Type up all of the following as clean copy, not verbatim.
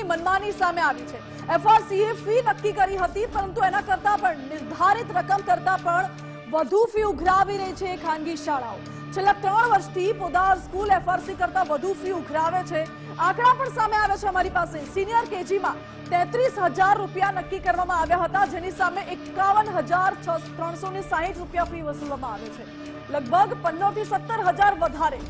સ્કૂલની મનમાની સામે આવી છે। એફઆરસીએ ફી નક્કી કરી હતી, પરંતુ એના કરતા પણ નિર્ધારિત રકમ કરતા પણ વધુ ફી ઉઘરાવી રહી છે ખાનગી શાળાઓ। છેલ્લા 3 વર્ષથી પોદાર સ્કૂલ એફઆરસી કરતા વધુ ફી ઉઘરાવે છે। આંકડા પણ સામે આવ્યા છે અમારી પાસે। સિનિયર કેજીમાં 33,000 રૂપિયા નક્કી કરવામાં આવ્યા હતા, જેની સામે 51,360 રૂપિયા ફી વસૂલવામાં આવે છે, લગભગ 15 થી 17,000 વધારે।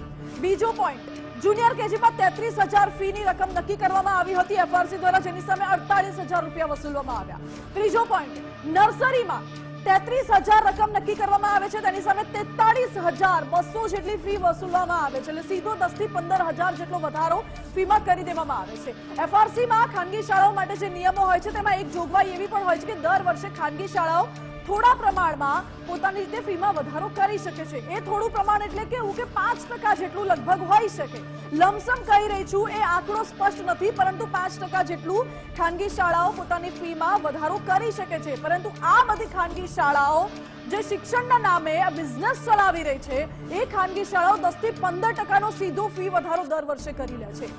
બીજો પોઈન્ટ, જુનિયર કેજીમાં 33,000 ફીની રકમ નક્કી કરવામાં આવી હતી એફઆરસી દ્વારા, જેની સામે 48,000 રૂપિયા વસૂલવામાં આવ્યા। ત્રીજો પોઈન્ટ, નર્સરીમાં 33,000 રકમ નક્કી કરવામાં આવે છે, તેની સામે 43,200 જેટલી ફી વસૂલવામાં આવે છે, એટલે સીધો 10 થી 15,000 જેટલો વધારો ફીમાં કરી દેવામાં આવે છે। એફઆરસીમાં ખાનગી શાળાઓ માટે જે નિયમો હોય છે તેમાં એક જોગવાઈ એવી પણ હોય છે કે દર વર્ષે ખાનગી શાળાઓ થોડા પ્રમાણમાં પોતાની રીતે ફીમાં વધારો કરી શકે છે। એ થોડું પ્રમાણ એટલે કે 5% જેટલું લગભગ હોઈ શકે। લમસમ કહી રહી છું, એ આંકડો સ્પષ્ટ નથી, પરંતુ 5% જેટલું ખાનગી શાળાઓ પોતાની ફીમાં વધારો કરી શકે છે। પરંતુ આ બધી ખાનગી શાળાઓ જે શિક્ષણના નામે આ બિઝનેસ ચલાવી રહી છે, એ ખાનગી શાળાઓ 10 થી 15% સીધો ફી વધારો દર વર્ષે કરી લે છે,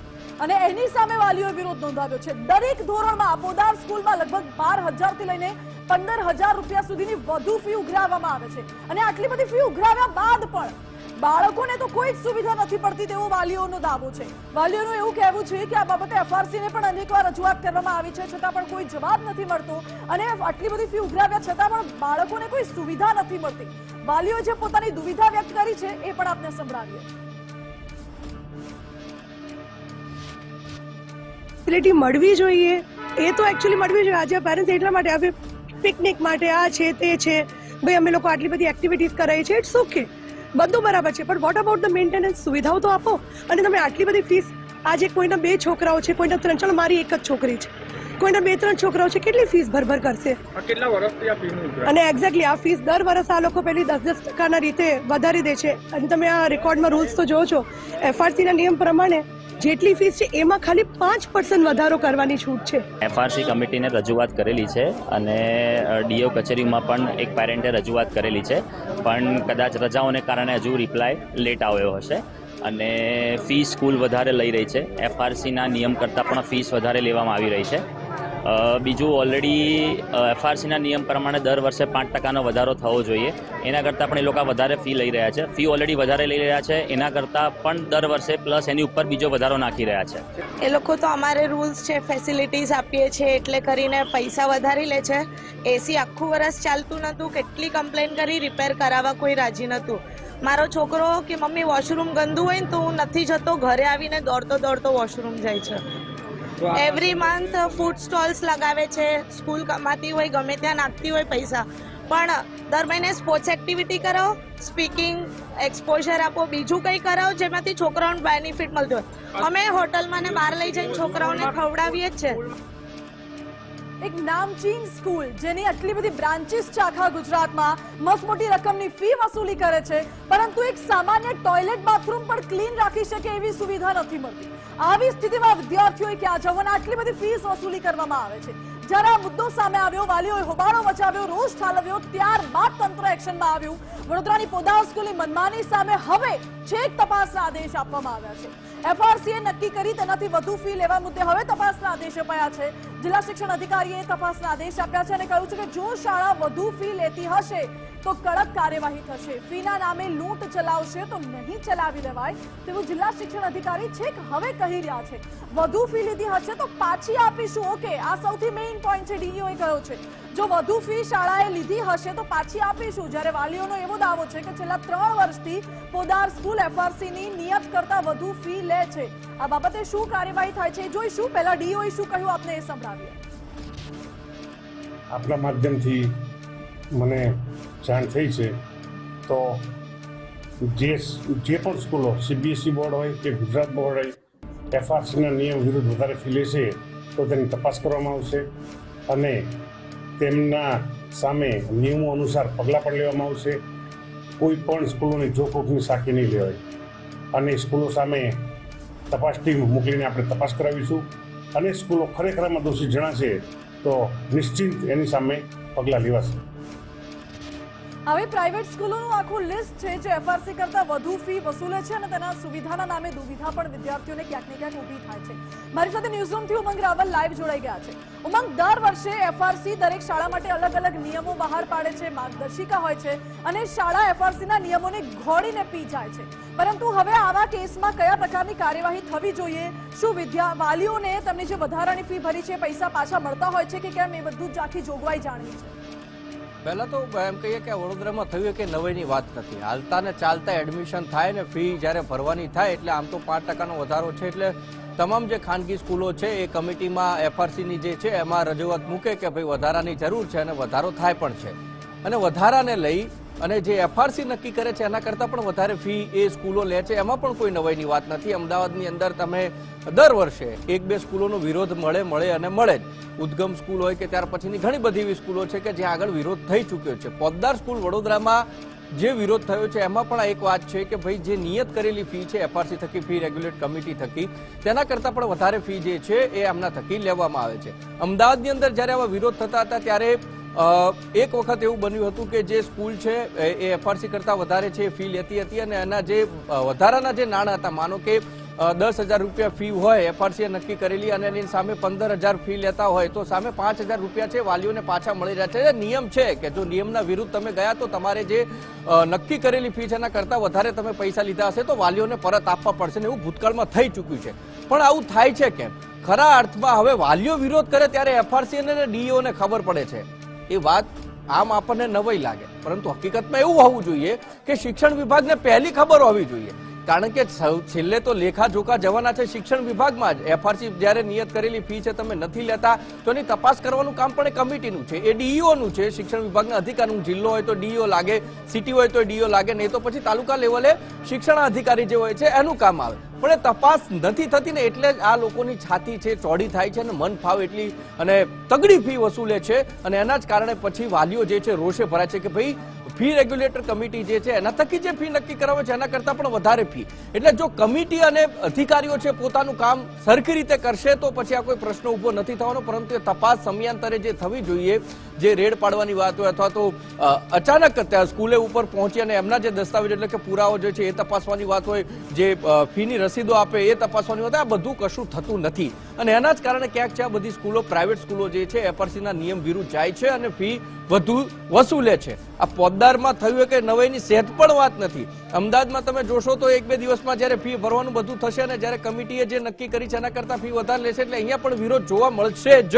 અને એની સામે વાલીઓએ વિરોધ નોંધાવ્યો છે। દરેક ધોરણમાં પોદાર સ્કૂલમાં લગભગ 12,000 થી લઈને 15,000 રૂપિયા સુધીની વધુ ફી ઉઘરાવવામાં આવે છે, અને આટલી બધી ફી ઉઘરાવ્યા બાદ પણ બાળકોને તો કોઈ જ સુવિધા નથી પડતી તેવો વાલીઓનો દાવો છે। વાલીઓનું એવું કહેવું છે કે આ બાબતે એફઆરસીને પણ અનેકવાર રજૂઆત કરવામાં આવી છે, છતાં પણ કોઈ જવાબ નથી મળતો, અને આટલી બધી ફી ઉઘરાવ્યા છતાં પણ બાળકોને કોઈ સુવિધા નથી મળતી। વાલીઓએ જે પોતાની દુવિધા વ્યક્ત કરી છે એ પણ આપને સંભળાવીએ। ફેસિલિટી મળવી જોઈએ, એ તો એકચ્યુઅલી મળવી જોઈએ। આજે પેરેન્ટ્સ એટલા માટે આવે પિકનિક માટે, આ છે તે છે, ભાઈ અમે લોકો આટલી બધી એક્ટિવિટીઝ કરાવી છે, ઇટ્સ ઓકે, બધું બરાબર છે, પણ વોટ અબાઉટ ધ મેન્ટેનન્સ? સુવિધાઓ તો આપો। અને તમે આટલી બધી ફીસ, આજે કોઈના 2 છોકરાઓ છે, કોઈના 3, ચાલો મારી એક જ છોકરી છે, કોઈના 2-3 છોકરાઓ છે, કેટલી ફીસ ભરભર કરશે? કેટલા વર્ષથી આ ફીનું ઉઘરાવે? અને એક્ઝેક્ટલી આ ફીસ દર વર્ષ આ લોકો પેલી 10-10% રીતે વધારી દે છે, અને તમે આ રેકોર્ડમાં રૂલ્સ તો જોવો છો, એફઆરસીના નિયમ પ્રમાણે જેટલી ફીસ છે એમાં ખાલી 5% વધારો કરવાની છૂટ છે। એફઆરસી કમિટીને રજૂઆત કરેલી છે, અને ડીઓ કચેરીમાં પણ એક પેરેન્ટે રજૂઆત કરેલી છે, પણ કદાચ રજાઓને કારણે હજુ રિપ્લાય લેટ આવ્યો હશે, અને ફીસ સ્કૂલ વધારે લઈ રહી છે। એફઆરસીના નિયમ કરતાં પણ ફીસ વધારે લેવામાં આવી રહી છે। બીજું, ઓલરેડી એફઆરસીના નિયમ પ્રમાણે દર વર્ષે 5% વધારો થવો જોઈએ, એના કરતાં પણ એ લોકો વધારે ફી લઈ રહ્યા છે। ફી ઓલરેડી વધારે લઈ રહ્યા છે, એના કરતાં પણ દર વર્ષે પ્લસ એની ઉપર બીજો વધારો નાખી રહ્યા છે। એ લોકો તો અમારે રૂલ્સ છે, ફેસિલિટીઝ આપીએ છીએ એટલે કરીને પૈસા વધારી લે છે। એસી આખું વર્ષ ચાલતું નહોતું, કેટલી કમ્પ્લેન કરી, રિપેર કરાવવા કોઈ રાજી નહોતું। મારો છોકરો કે મમ્મી વોશરૂમ ગંદુ હોય ને તો હું નથી જતો, ઘરે આવીને દોડતો વોશરૂમ જાય છે। એવરી મંથ ફૂડ સ્ટોલ્સ લગાવે છે, સ્કૂલ કમાતી હોય ગમે ત્યાં નાખતી હોય પૈસા, પણ દર મહિને સ્પોર્ટ્સ એક્ટિવિટી કરાવો, સ્પીકિંગ એક્સપોઝર આપો, બીજું કંઈ કરાવો જેમાંથી છોકરાઓને બેનિફિટ મળતું હોય। અમે હોટલમાં ને બહાર લઈ જઈને છોકરાઓને ખવડાવીએ જ છે। એક નામચીન સ્કૂલ જેની આટલી બધી બ્રાન્ચીસ છે આખા ગુજરાતમાં, મસમોટી રકમની ફી વસૂલી કરે છે, પરંતુ એક સામાન્ય ટોયલેટ બાથરૂમ પણ ક્લીન રાખી શકે એવી સુવિધા નથી મળતી। આવી સ્થિતિમાં વિદ્યાર્થીઓએ ક્યાં જવું? આટલી બધી ફીસ વસૂલી કરવામાં આવે છે। જ્યારે આ મુદ્દો સામે આવ્યો, વાલીઓએ હોબાળો મચાવ્યો, રોષ ઠાલવ્યો, ત્યારબાદ તંત્ર એક્શનમાં આવ્યું। વડોદરાની પોદાર સ્કૂલની મનમાની સામે હવે છેક તપાસના આદેશ આપવામાં આવ્યા છે। એફઆરસીએ નક્કી કરી તેનાથી વધુ ફી લેવા મુદ્દે હવે તપાસના આદેશ અપાયા છે। જિલ્લા શિક્ષણ અધિકારીએ તપાસના આદેશ આપ્યા છે અને કહ્યું છે કે જો શાળા વધુ ફી લેતી હશે તો કડક કાર્યવાહી થશે। ફીના નામે લૂંટ ચલાવશે તો નહીં ચલાવી લેવાય તેવું જિલ્લા શિક્ષણ અધિકારી છેક હવે કહી રહ્યા છે। વધુ ફી લીધી હશે તો પાછી આપીશું, ઓકે, આ સૌથી મેઇન પોઈન્ટ છે, ડીઈઓએ કહ્યો છે। જો વધુ ફી શાળાએ લીધી હશે તો પાછી આપીશું, જ્યારે વાલીઓનો એવો દાવો છે કે છેલ્લા 3 વર્ષથી પોદાર સ્કૂલ એફઆરસીની નિયત કરતા વધુ ફી લે છે। આ બાબતે શું કાર્યવાહી થાય છે જોઈશું। પહેલા ડીઈઓએ શું કહ્યું આપને એ સંભળાવીએ। આપણા માધ્યમથી મને જાણ થઈ છે તો જે પણ સ્કૂલો સીબીએસઈ બોર્ડ હોય કે ગુજરાત બોર્ડ હોય એફઆરસીના નિયમ વિરુદ્ધ વધારે ફી લેશે તો તેની તપાસ કરવામાં આવશે, અને તેમના સામે નિયમો અનુસાર પગલાં પણ લેવામાં આવશે। કોઈ પણ સ્કૂલોની જોખમની સાખી નહીં લેવાય, અને સ્કૂલો સામે તપાસ ટીમ મોકલીને આપણે તપાસ કરાવીશું, અને સ્કૂલો ખરેખર આમાં દોષિત જણાશે તો નિશ્ચિત એની સામે પગલાં લેવાશે। હવે પ્રાઇવેટ સ્કૂલોનું આખું લિસ્ટ છે જે એફઆરસી કરતા વધુ ફી વસૂલે છે અને તેના સુવિધાના નામે દુવિધા પણ વિદ્યાર્થીઓને ક્યાંક ને ક્યાંક ઊભી થાય છે. મારી સાથે ન્યૂઝરૂમથી ઉમંગ રાવલ લાઈવ જોડાઈ ગયા છે. ઉમંગ, દર વર્ષે એફઆરસી દરેક શાળા માટે અલગ અલગ નિયમો બહાર પાડે છે, માર્ગદર્શિકા હોય છે અને શાળા એફઆરસીના નિયમોને ઘોડીને પી જાય છે. પરંતુ હવે આવા કેસમાં કયા પ્રકારની કાર્યવાહી થવી જોઈએ? શું વાલીઓને તેમની જે વધારાની ફી ભરી છે પૈસા પાછા મળતા હોય છે કે કેમ, એ બધું જ આખી જોગવાઈ જાણવી છે. પહેલાં તો એમ કહીએ કે વડોદરામાં થયું કે નવાઈની વાત નથી. હાલતા ને ચાલતા એડમિશન થાય ને ફી જ્યારે ભરવાની થાય એટલે આમ તો 5% વધારો છે. એટલે તમામ જે ખાનગી સ્કૂલો છે એ કમિટીમાં એફઆરસીની જે છે એમાં રજૂઆત મૂકે કે ભાઈ વધારાની જરૂર છે અને વધારો થાય પણ છે. અને વધારાને લઈ અને જે એફઆરસી નક્કી કરે છે એના કરતાં પણ વધારે ફી એ સ્કૂલો લે છે. એમાં પણ કોઈ નવાઈની વાત નથી. અમદાવાદની અંદર તમે દર વર્ષે 1-2 સ્કૂલોનો વિરોધ મળે જ. ઉદ્ગમ સ્કૂલ હોય કે ત્યાર પછીની ઘણી બધી એવી સ્કૂલો છે કે જ્યાં આગળ વિરોધ થઈ ચૂક્યો છે. પોદ્દાર સ્કૂલ વડોદરામાં જે વિરોધ થયો છે એમાં પણ એક વાત છે કે ભાઈ જે નિયત કરેલી ફી છે એફઆરસી થકી, ફી રેગ્યુલેટ કમિટી થકી, તેના કરતાં પણ વધારે ફી જે છે એ એમના થકી લેવામાં આવે છે. અમદાવાદની અંદર જ્યારે આવા વિરોધ થતા હતા ત્યારે એક વખત એવું બન્યું હતું કે જે સ્કૂલ છે એ એફઆરસી કરતાં વધારે છે ફી લેતી હતી અને એના જે વધારાના જે નાણાં હતા, માનો કે 10,000 રૂપિયા ફી હોય એફઆરસીએ નક્કી કરેલી અને એની સામે 15,000 ફી લેતા હોય તો સામે 5,000 રૂપિયા છે વાલીઓને પાછા મળી રહ્યા છે. નિયમ છે કે જો નિયમના વિરુદ્ધ તમે ગયા તો તમારે જે નક્કી કરેલી ફી છે એના કરતાં વધારે તમે પૈસા લીધા હશે તો વાલીઓને પરત આપવા પડશે ને એવું ભૂતકાળમાં થઈ ચૂક્યું છે. પણ આવું થાય છે કેમ? ખરા અર્થમાં હવે વાલીઓ વિરોધ કરે ત્યારે એફઆરસી અને ડીઈઓને ખબર પડે છે. એ વાત આમ આપણને નવાઈ લાગે, પરંતુ હકીકતમાં એવું હોવું જોઈએ કે શિક્ષણ વિભાગને પહેલી ખબર હોવી જોઈએ. કારણ કે છેલ્લે તો લેખાજોખા જવાના છે શિક્ષણ વિભાગમાં જ. એફઆરસી જ્યારે નિયત કરેલી ફી છે તમે નથી લેતા તો એની તપાસ કરવાનું કામ પણ એ કમિટીનું છે, એ ડીઈઓનું છે, શિક્ષણ વિભાગના અધિકારીનું. જિલ્લો હોય તો ડીઈઓ લાગે, સિટી હોય તો ડીઈઓ લાગે, નહીં તો પછી તાલુકા લેવલે શિક્ષણ અધિકારી જે હોય છે એનું કામ આવે. પણ એ તપાસ નથી થતી ને એટલે જ આ લોકોની છાતી છે ચોડી થાય છે અને મન ફાવ એટલી અને તગડી ફી વસૂલે છે. અને એના જ કારણે પછી વાલીઓ જે છે રોષે ભરાય છે કે ભાઈ ફી રેગ્યુલેટર કમિટી જે છે એના થકી જે ફી નક્કી કરાવે છે એના કરતાં પણ વધારે ફી. એટલે જો કમિટી અને અધિકારીઓ છે પોતાનું કામ સરખી રીતે કરશે તો પછી આ કોઈ પ્રશ્ન ઊભો નથી થવાનો. પરંતુ એ તપાસ સમયાંતરે જે થવી જોઈએ, જે રેડ પાડવાની વાત હોય અથવા તો અચાનક ત્યાં સ્કૂલે ઉપર પહોંચી અને એમના જે દસ્તાવેજ એટલે કે પુરાવો જે છે એ તપાસવાની વાત હોય, જે ફીની રસીદો આપે એ તપાસવાની વાત, આ બધું કશું થતું નથી. અને એના જ કારણે ક્યાંક છે આ બધી સ્કૂલો, પ્રાઇવેટ સ્કૂલો જે છે એફઆરસીના નિયમ વિરુદ્ધ જાય છે અને ફી વધુ વસૂલે છે. આ પોદ્દારમાં થયું કે નવાઈની સહેજ પણ વાત નથી. અમદાવાદમાં તમે જોશો તો 1-2 દિવસમાં જ્યારે ફી ભરવાનું બધું થશે અને જ્યારે કમિટીએ જે નક્કી કરી છે એના કરતાં ફી વધારે લેશે એટલે અહીંયા પણ વિરોધ જોવા મળશે જ.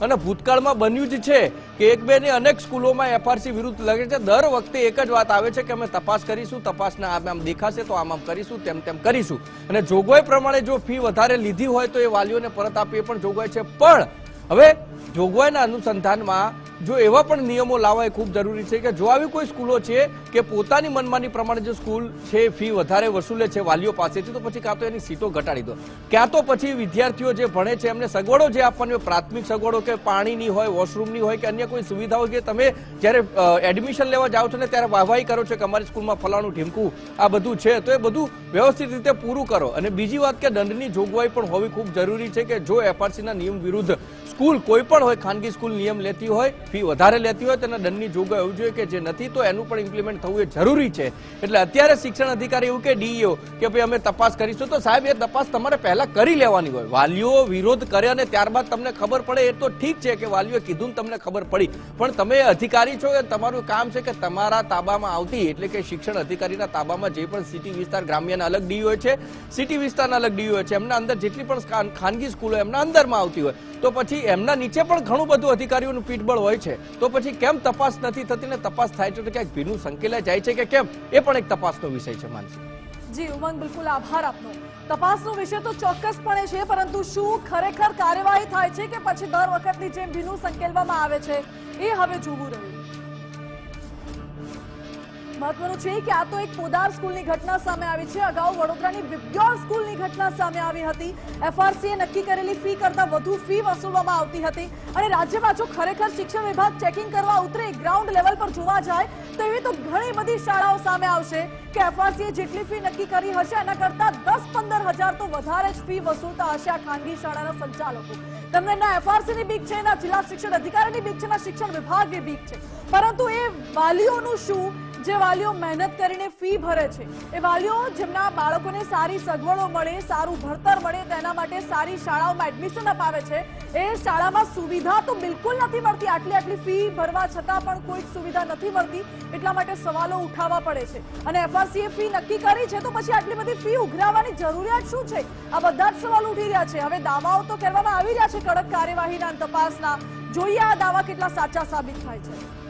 અને ભૂતકાળમાં બન્યું જ છે કે 1-2 ની અનેક સ્કૂલોમાં એફઆરસી વિરુદ્ધ લગે છે. દર વખતે એક જ વાત આવે છે કે અમે તપાસ કરીશું, તપાસના આમ દેખાશે તો આમ કરીશું, તેમ કરીશું. અને જોગવાઈ પ્રમાણે જો ફી વધારે લીધી હોય તો એ વાલીઓને પરત આપવી પણ જોગવાઈ છે. પણ હવે જોગવાઈના અનુસંધાનમાં જો એવા પણ નિયમો લાવવા એ ખૂબ જરૂરી છે કે જો આવી કોઈ સ્કૂલો છે કે પોતાની મનમાની પ્રમાણે જો સ્કૂલ છે ફી વધારે વસૂલે છે વાલીઓ પાસેથી, તો પછી કાં તો એની સીટો ઘટાડી દો, ક્યાં તો પછી વિદ્યાર્થીઓ જે ભણે છે એમને સગવડો જે આપવાની હોય, પ્રાથમિક સગવડો કે પાણીની હોય, વોશરૂમની હોય કે અન્ય કોઈ સુવિધા હોય, કે તમે જ્યારે એડમિશન લેવા જાઓ છો ને ત્યારે વાહવાહી કરો છો કે અમારી સ્કૂલમાં ફલાણું ઢીમકું આ બધું છે, તો એ બધું વ્યવસ્થિત રીતે પૂરું કરો. અને બીજી વાત કે દંડની જોગવાઈ પણ હોવી ખૂબ જરૂરી છે કે જો એફઆરસીના નિયમ વિરુદ્ધ સ્કૂલ કોઈ પણ હોય, ખાનગી સ્કૂલ નિયમ લેતી હોય, ફી વધારે લેતી હોય, તેના દંડની જોગવાઈ હોવી જોઈએ કે જે નથી તો એનું પણ ઇમ્પ્લિમેન્ટ થવું એ જરૂરી છે. એટલે અત્યારે શિક્ષણ અધિકારી એવું કે ડીઈઓ કે ભાઈ અમે તપાસ કરીશું, તો સાહેબ એ તપાસ તમારે પહેલા કરી લેવાની હોય. વાલીઓ વિરોધ કરે અને ત્યારબાદ તમને ખબર પડે એ તો ઠીક છે કે વાલીઓ કીધું ને તમને ખબર પડી, પણ તમે અધિકારી છો, તમારું કામ છે કે તમારા તાબામાં આવતી એટલે કે શિક્ષણ અધિકારીના તાબામાં જે પણ સિટી વિસ્તાર, ગ્રામ્યના અલગ ડીઈઓ છે, સિટી વિસ્તારના અલગ ડીઈઓ છે, એમના અંદર જેટલી પણ ખાનગી સ્કૂલો એમના અંદરમાં આવતી હોય તો પછી એમના નીચે પણ ઘણું બધું અધિકારીઓનું પીઠબળ હોય છે. તો પછી કેમ તપાસ નથી થતી ને તપાસ થાય છે તો ક્યાંક ભીનું સંકેલાઈ જાય છે કે કેમ, એ પણ એક તપાસનો વિષય છે. માનસી જી ઉમંગ, બિલકુલ આભાર આપનો. તપાસનો વિષય તો ચોક્કસપણે છે, પરંતુ શું ખરેખર કાર્યવાહી થાય છે કે પછી દર વખતની જેમ ભીનું સંકેલવામાં આવે છે એ હવે જોવું રહ્યું. મહત્વનું છે કે આ તો એક પોદાર સ્કૂલની ઘટના સામે આવી છે. અગાઉ વડોદરાની વિબ્યોર સ્કૂલની ઘટના સામે આવી હતી. એફઆરસીએ નક્કી કરેલી ફી કરતાં વધુ ફી વસૂલવામાં આવતી હતી અને રાજ્ય પાછું ખરેખર શિક્ષણ વિભાગ ચેકિંગ કરવા ઉતરે, ગ્રાઉન્ડ લેવલ પર જોવા જાય તો એવી તો ઘણી બધી શાળાઓ સામે આવશે કે એફઆરસીએ જેટલી ફી નક્કી કરી હશે એના કરતાં 10-15 હજાર તો વધારે જ ફી વસૂલતા હશે આ ખાનગી શાળાના સંચાલકો. તમને ના એફઆરસી ની બીક છે, ના જિલ્લા શિક્ષણ અધિકારીની બીક છે, ના શિક્ષણ વિભાગની બીક છે, પરંતુ એ વાલીઓનું શું જે વાલીઓ મહેનત કરીને ફી ભરે છે, એ વાલીઓ જેમના બાળકોને સારી સગવડો મળે, સારું ભણતર મળે, તેના માટે સારી શાળાઓમાં એડમિશન અપાવે છે, એ શાળામાં સુવિધા તો બિલકુલ નથી મળતી. આટલી ફી ભરવા છતાં પણ કોઈ સુવિધા નથી મળતી, એટલા માટે સવાલો ઉઠાવવા પડે છે. અને એફઆરસીએ ફી નક્કી કરી છે તો પછી આટલી બધી ફી ઉઘરાવવાની જરૂરિયાત શું છે? આ બધા જ સવાલ ઉઠી રહ્યા છે. હવે દાવાઓ તો કરવામાં આવી રહ્યા છે કડક કાર્યવાહીના, તપાસના. જોઈએ આ દાવા કેટલા સાચા સાબિત થાય છે.